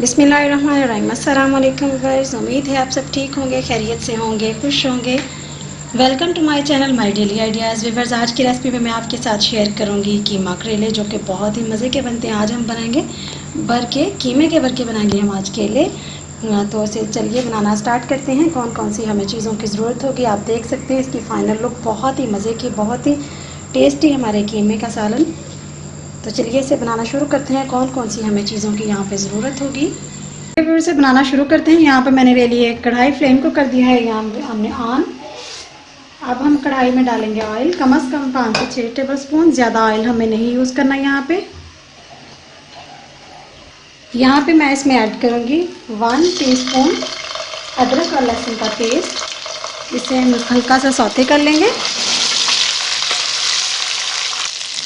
बिस्मिल्लाहिर्रहमानिर्रहीम। अस्सलाम वालेकुम व्यूअर्स, उम्मीद है आप सब ठीक होंगे, खैरियत से होंगे, खुश होंगे। Welcome to my channel my daily ideas. Viewers, आज की रेसिपी में मैं आपके साथ शेयर करूंगी कीमा करेले, जो कि बहुत ही मज़े के बनते हैं। आज हम बनाएंगे भर के कीमे के भर के बनाएंगे हम आज केले। तो इसे चलिए बनाना स्टार्ट करते हैं। कौन कौन सी हमें चीज़ों की ज़रूरत होगी आप देख सकते हैं। इसकी फ़ाइनल लुक बहुत ही मज़े की, बहुत ही टेस्टी हमारे कीमे का सालन। तो चलिए इसे बनाना शुरू करते हैं। कौन कौन सी हमें चीज़ों की यहाँ पे ज़रूरत होगी, फिर से बनाना शुरू करते हैं। यहाँ पे मैंने ले ली है कढ़ाई, फ्लेम को कर दिया है यहाँ पे हमने ऑन। अब हम कढ़ाई में डालेंगे ऑयल, कम से कम 5 से 6 टेबल स्पून। ज़्यादा ऑयल हमें नहीं यूज़ करना यहाँ पे। यहाँ पे मैं इसमें ऐड करूँगी 1 टीस्पून अदरक और लहसुन का पेस्ट। इसे हम हल्का सा सौते कर लेंगे।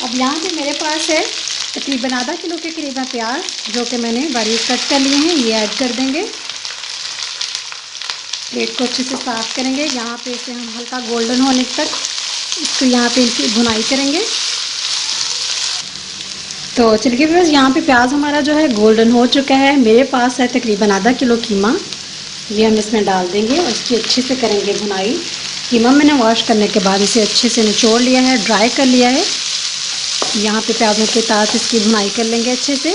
अब यहाँ पे मेरे पास है तकरीबन आधा किलो के करीब प्याज, जो कि मैंने बारीक कट कर लिए हैं। ये ऐड कर देंगे। प्लेट को अच्छे से साफ़ करेंगे। यहाँ पे इसे हम हल्का गोल्डन होने तक इसको यहाँ पे इनकी भुनाई करेंगे। तो चलिए बस, यहाँ पे प्याज हमारा जो है गोल्डन हो चुका है। मेरे पास है तकरीबन आधा किलो कीमा। ये हम इसमें डाल देंगे और इसकी अच्छे से करेंगे भुनाई। कीमा मैंने वॉश करने के बाद इसे अच्छे से निचोड़ लिया है, ड्राई कर लिया है। यहाँ पे प्याज़ों के साथ इसकी भुनाई कर लेंगे अच्छे से।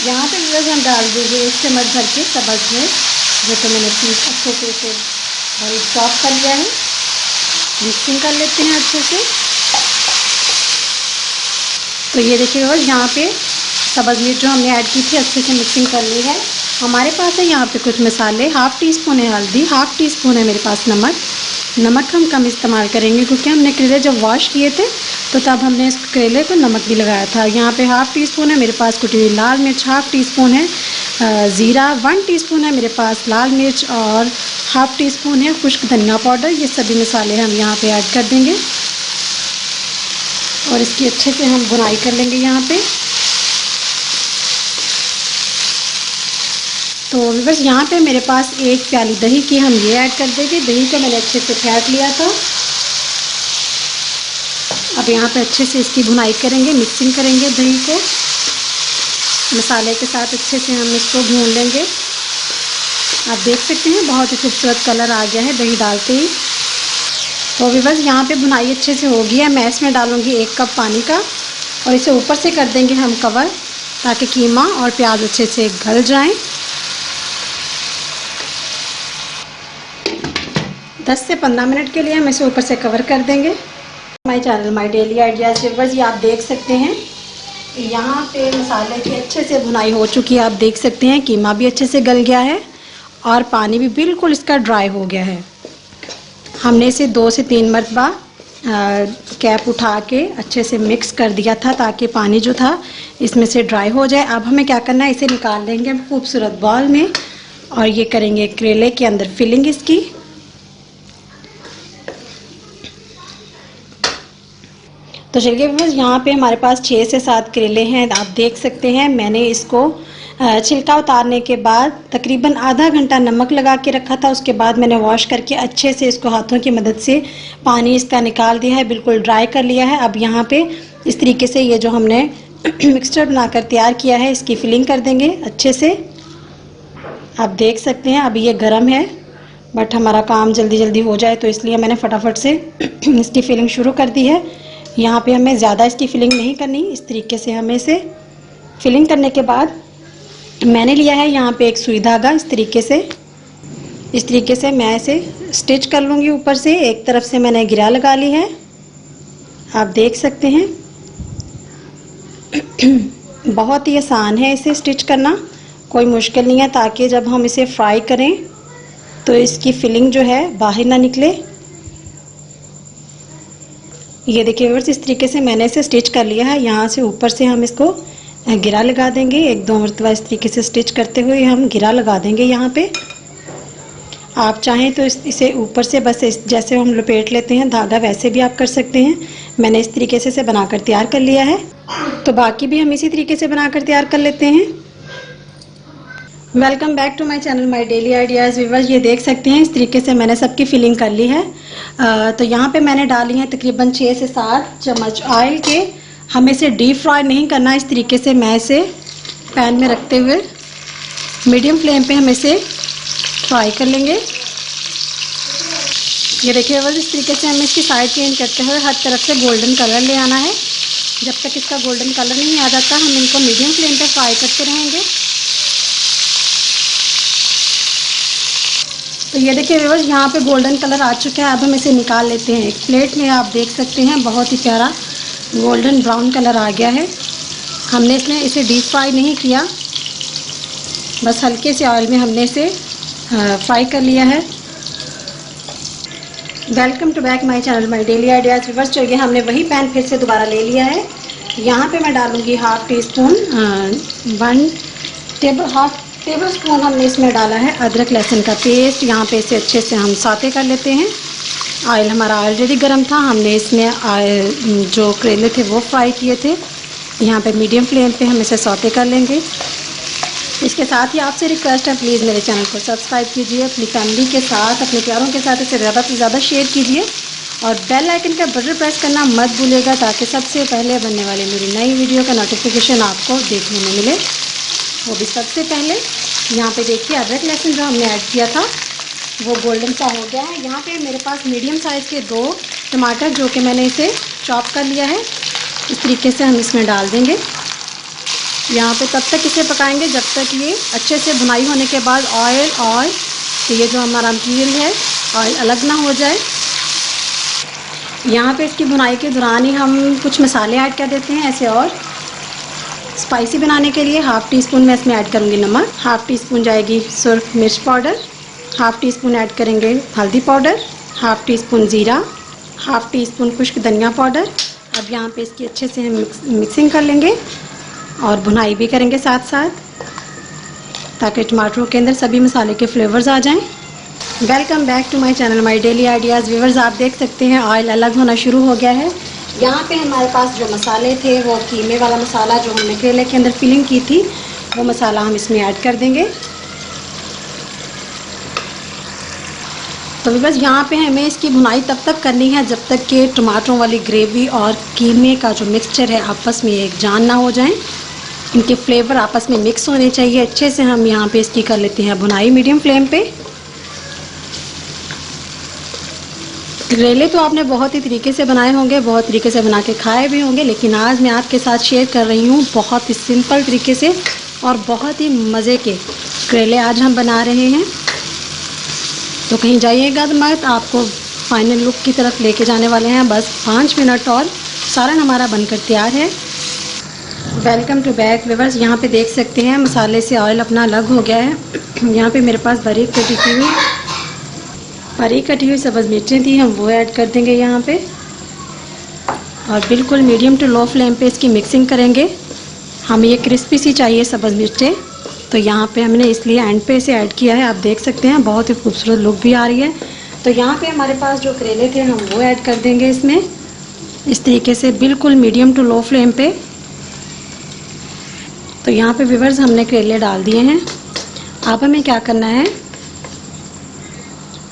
यहाँ पे बस हम डाल देंगे 1 चम्मच भर के सब्ज़ मिर्च, जो कि मैंने पीस अच्छे से इसे बारीक चॉप कर लिया है। मिक्सिंग कर लेते हैं अच्छे से। तो ये देखिए बस, यहाँ पे सब्ज़ मिर्च जो हमने ऐड की थी अच्छे से मिक्सिंग कर ली है। हमारे पास है यहाँ पे कुछ मसाले, 1/2 टीस्पून है हल्दी, 1/2 टीस्पून है मेरे पास नमक हम कम इस्तेमाल करेंगे, क्योंकि हमने करेले जब वॉश किए थे तो तब हमने इस करेले को नमक भी लगाया था। यहाँ पे 1/2 टीस्पून है मेरे पास कुटी हुई लाल मिर्च, 1/2 टीस्पून है ज़ीरा, 1 टीस्पून है मेरे पास लाल मिर्च और 1/2 टीस्पून है खुश्क धनिया पाउडर। ये सभी मसाले हम यहाँ पे ऐड कर देंगे और इसकी अच्छे से हम भुनाई कर लेंगे यहाँ पे। तो बस यहाँ पे मेरे पास 1 प्याली दही की हम ये ऐड कर देंगे। दही को मैंने अच्छे से फेंट लिया था। अब यहाँ पे अच्छे से इसकी भुनाई करेंगे, मिक्सिंग करेंगे दही को मसाले के साथ। अच्छे से हम इसको भून लेंगे। आप देख सकते हैं बहुत ही खूबसूरत कलर आ गया है दही डालते ही। तो अभी बस यहाँ पे भुनाई अच्छे से हो गई है। मैं इसमें डालूँगी 1 कप पानी का और इसे ऊपर से कर देंगे हम कवर, ताकि कीमा और प्याज अच्छे से गल जाएं। 10 से 15 मिनट के लिए हम इसे ऊपर से कवर कर देंगे। My channel my daily ideas viewers, ये आप देख सकते हैं यहाँ पे मसाले की अच्छे से भुनाई हो चुकी है। आप देख सकते हैं कीमा भी अच्छे से गल गया है और पानी भी बिल्कुल इसका ड्राई हो गया है। हमने इसे 2 से 3 मरतबा कैप उठा के अच्छे से मिक्स कर दिया था, ताकि पानी जो था इसमें से ड्राई हो जाए। अब हमें क्या करना है, इसे निकाल लेंगे हम खूबसूरत बॉल में और ये करेंगे करेले के अंदर फिलिंग इसकी। तो चलिए बस, यहाँ पे हमारे पास 6 से 7 करेले हैं। आप देख सकते हैं मैंने इसको छिलका उतारने के बाद तकरीबन आधा घंटा नमक लगा के रखा था। उसके बाद मैंने वॉश करके अच्छे से इसको हाथों की मदद से पानी इसका निकाल दिया है, बिल्कुल ड्राई कर लिया है। अब यहाँ पे इस तरीके से ये जो हमने मिक्सचर बनाकर तैयार किया है, इसकी फिलिंग कर देंगे अच्छे से। आप देख सकते हैं अभी ये गर्म है, बट हमारा काम जल्दी जल्दी हो जाए तो इसलिए मैंने फटाफट से इसकी फिलिंग शुरू कर दी है। यहाँ पे हमें ज़्यादा इसकी फिलिंग नहीं करनी। इस तरीके से हमें इसे फिलिंग करने के बाद मैंने लिया है यहाँ पे एक सुई धागा। इस तरीके से मैं इसे स्टिच कर लूँगी ऊपर से। एक तरफ से मैंने गिरा लगा ली है, आप देख सकते हैं। बहुत ही आसान है इसे स्टिच करना, कोई मुश्किल नहीं है, ताकि जब हम इसे फ्राई करें तो इसकी फिलिंग जो है बाहर ना निकले। ये देखिए व्यूअर्स, इस तरीके से मैंने इसे स्टिच कर लिया है। यहाँ से ऊपर से हम इसको गिरा लगा देंगे। 1-2 मरतबा इस तरीके से स्टिच करते हुए हम गिरा लगा देंगे यहाँ पे। आप चाहें तो इसे ऊपर से बस जैसे हम लपेट लेते हैं धागा, वैसे भी आप कर सकते हैं। मैंने इस तरीके से इसे बनाकर तैयार कर लिया है। तो बाकी भी हम इसी तरीके से बनाकर तैयार कर लेते हैं। Welcome back to my channel my daily ideas viewers, ये देख सकते हैं इस तरीके से मैंने सबकी फिलिंग कर ली है। तो यहाँ पे मैंने डाली है तकरीबन 6 से 7 चम्मच ऑयल के। हमें इसे डीप फ्राई नहीं करना। इस तरीके से मैं इसे पैन में रखते हुए मीडियम फ्लेम पे हम इसे फ्राई कर लेंगे। ये देखिए बस इस तरीके से हमें इसकी साइड चेंज करते हुए हर तरफ से गोल्डन कलर ले आना है। जब तक इसका गोल्डन कलर नहीं आ जाता हम इनको मीडियम फ्लेम पे फ्राई करते रहेंगे। तो ये देखिए व्यूअर्स यहाँ पे गोल्डन कलर आ चुका है। अब हम इसे निकाल लेते हैं। एक प्लेट में आप देख सकते हैं बहुत ही प्यारा गोल्डन ब्राउन कलर आ गया है। हमने इसमें इसे डीप फ्राई नहीं किया, बस हल्के से ऑयल में हमने इसे फ्राई कर लिया है। Welcome to back my channel my daily ideas. Viewers चलिए हमने वही पैन फिर से दोबारा ले लिया है। यहाँ पे मैं डालूँगी half tea spoon half table spoon हमने इसमें डाला है अदरक लहसुन का पेस्ट। यहाँ पे इसे अच्छे से हम सौते कर लेते हैं। ऑयल हमारा ऑलरेडी गर्म था, हमने इसमें जो करेले थे वो फ्राई किए थे। यहाँ पे मीडियम फ्लेम पे हम इसे सौते कर लेंगे। इसके साथ ही आपसे रिक्वेस्ट है प्लीज़ मेरे चैनल को सब्सक्राइब कीजिए, अपनी फैमिली के साथ अपने प्यारों के साथ इसे ज़्यादा से ज़्यादा शेयर कीजिए और बेल आइकन का बटन प्रेस करना मत भूलिएगा ताकि सबसे पहले बनने वाली मेरी नई वीडियो का नोटिफिकेशन आपको देखने में मिले, वो भी सबसे पहले। यहाँ पे देखिए अदरक लहसुन जो हमने ऐड किया था वो गोल्डन सा हो गया है। यहाँ पे मेरे पास मीडियम साइज़ के 2 टमाटर जो कि मैंने इसे चॉप कर लिया है, इस तरीके से हम इसमें डाल देंगे। यहाँ पे तब तक इसे पकाएंगे जब तक ये अच्छे से भुनाई होने के बाद ऑयल और ये जो हमारा मटीरियल है ऑयल अलग ना हो जाए। यहाँ पे इसकी भुनाई के दौरान ही हम कुछ मसाले ऐड कर देते हैं ऐसे और स्पाइसी बनाने के लिए। हाफ़ टी स्पून मैं इसमें ऐड करूँगी नमक, हाफ़ टी स्पून जाएगी सुर्ख मिर्च powder, half tea spoon add करेंगे हल्दी पाउडर, हाफ़ टी स्पून ज़ीरा, हाफ़ टी स्पून खुश्क धनिया पाउडर। अब यहाँ पे इसकी अच्छे से हम मिक्सिंग कर लेंगे और भुनाई भी करेंगे साथ साथ ताकि टमाटरों के अंदर सभी मसाले के फ्लेवर्स आ जाएं। Welcome back to my channel my daily ideas. Viewers आप देख सकते हैं ऑयल अलग होना शुरू हो गया है। यहाँ पे हमारे पास जो मसाले थे वो कीमे वाला मसाला जो हमने करेले के अंदर फिलिंग की थी वो मसाला हम इसमें ऐड कर देंगे। तो बस यहाँ पे हमें इसकी भुनाई तब तक करनी है जब तक कि टमाटरों वाली ग्रेवी और कीमे का जो मिक्सचर है आपस में एक जान ना हो जाएं। इनके फ्लेवर आपस में मिक्स होने चाहिए अच्छे से। हम यहाँ पे इसकी कर लेते हैं भुनाई मीडियम फ्लेम पे। करेले तो आपने बहुत ही तरीके से बनाए होंगे, बहुत तरीके से बना के खाए भी होंगे, लेकिन आज मैं आपके साथ शेयर कर रही हूँ बहुत ही सिंपल तरीके से और बहुत ही मज़े के करेले आज हम बना रहे हैं। तो कहीं जाइएगा मत, आपको फाइनल लुक की तरफ लेके जाने वाले हैं। बस 5 मिनट और सालन हमारा बनकर तैयार है। Welcome to back viewers. यहाँ पे देख सकते हैं मसाले से ऑयल अपना अलग हो गया है। यहाँ पे मेरे पास बारीक कटी हुई सब्ज़ मिर्चें थी, हम वो ऐड कर देंगे यहाँ पे और बिल्कुल मीडियम टू लो फ्लेम पे इसकी मिक्सिंग करेंगे। हमें ये क्रिस्पी सी चाहिए सब्ज़ मिर्चें, तो यहाँ पे हमने इसलिए एंड पे इसे ऐड किया है। आप देख सकते हैं बहुत ही खूबसूरत लुक भी आ रही है। तो यहाँ पे हमारे पास जो करेले थे हम वो ऐड कर देंगे इसमें इस तरीके से बिल्कुल मीडियम टू लो फ्लेम पे। तो यहाँ पे व्यूअर्स हमने करेले डाल दिए हैं। अब हमें क्या करना है,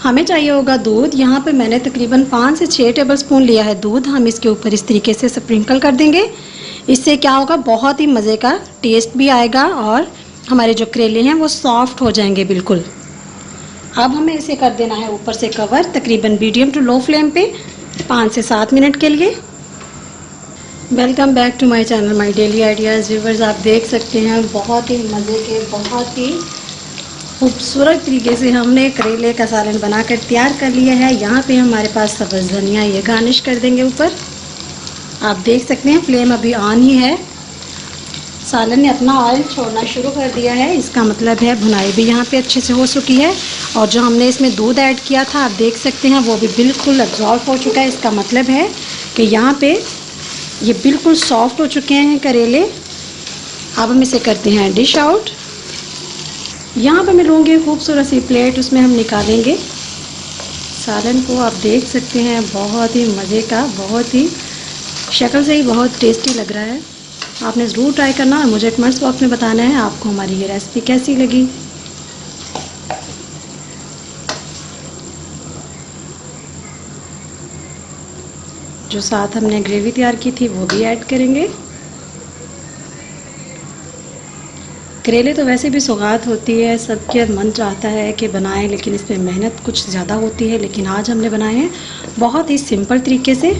हमें चाहिए होगा दूध। यहाँ पे मैंने तकरीबन 5 से 6 टेबल स्पून लिया है दूध। हम इसके ऊपर इस तरीके से स्प्रिंकल कर देंगे। इससे क्या होगा, बहुत ही मज़े का टेस्ट भी आएगा और हमारे जो करेले हैं वो सॉफ्ट हो जाएंगे बिल्कुल। अब हमें इसे कर देना है ऊपर से कवर तकरीबन मीडियम टू लो फ्लेम पे 5 से 7 मिनट के लिए। Welcome back to my channel my daily ideas. Viewers आप देख सकते हैं बहुत ही मज़े के बहुत ही खूबसूरत तरीके से हमने करेले का सालन बनाकर तैयार कर लिया है। यहाँ पे हमारे पास सब्ज़ धनिया ये गार्निश कर देंगे ऊपर। आप देख सकते हैं फ्लेम अभी ऑन ही है। सालन ने अपना ऑयल छोड़ना शुरू कर दिया है, इसका मतलब है भुनाई भी यहाँ पे अच्छे से हो चुकी है और जो हमने इसमें दूध ऐड किया था आप देख सकते हैं वो भी बिल्कुल एब्जॉर्ब हो चुका है। इसका मतलब है कि यहाँ पे ये बिल्कुल सॉफ्ट हो चुके हैं करेले। अब हम इसे करते हैं डिश आउट। यहाँ पे मैं लूँगी खूबसूरत सी प्लेट, उसमें हम निकालेंगे सालन को। आप देख सकते हैं बहुत ही मज़े का, बहुत ही शक्ल से ही बहुत टेस्टी लग रहा है। आपने ज़रूर ट्राई करना और मुझे कमेंट्स बॉक्स में बताना है आपको हमारी ये रेसिपी कैसी लगी। जो साथ हमने ग्रेवी तैयार की थी वो भी ऐड करेंगे। करेले तो वैसे भी सौगात होती है, सबके मन चाहता है कि बनाएं, लेकिन इसमें मेहनत कुछ ज़्यादा होती है। लेकिन आज हमने बनाए हैं बहुत ही सिंपल तरीके से।